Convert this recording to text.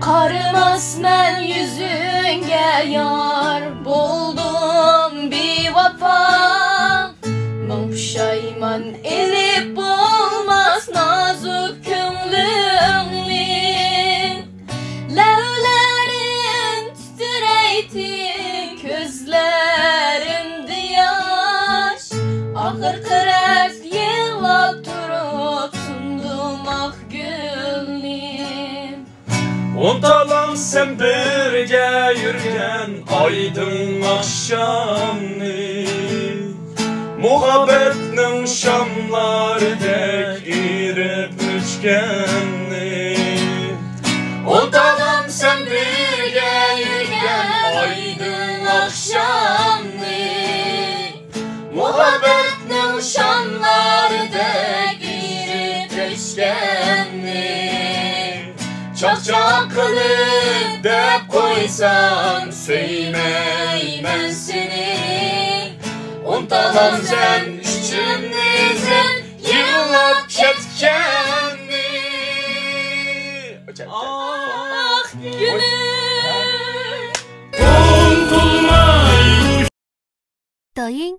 Qarimas men yüzünge yar, buldum bir vapa. Min puşayman elip olmaz nazuk könlümni. Levlerin titreyti, gözlerimde yaş. Ahır kırek yığlap durup sundum ah gülni. Untalam sen birge yürgen aydın akşamni. Muhabbetnin şamlardek irip üçgenni. Untalam sen birge yürgen aydın akşamni. Muhabbetnin şamlardek irip üçgenni. Çok kılıp dep koysam söymeymen seni. Untalam sen içimizin yığılap ketkenni. Ah gülüm. Unutulmay 抖音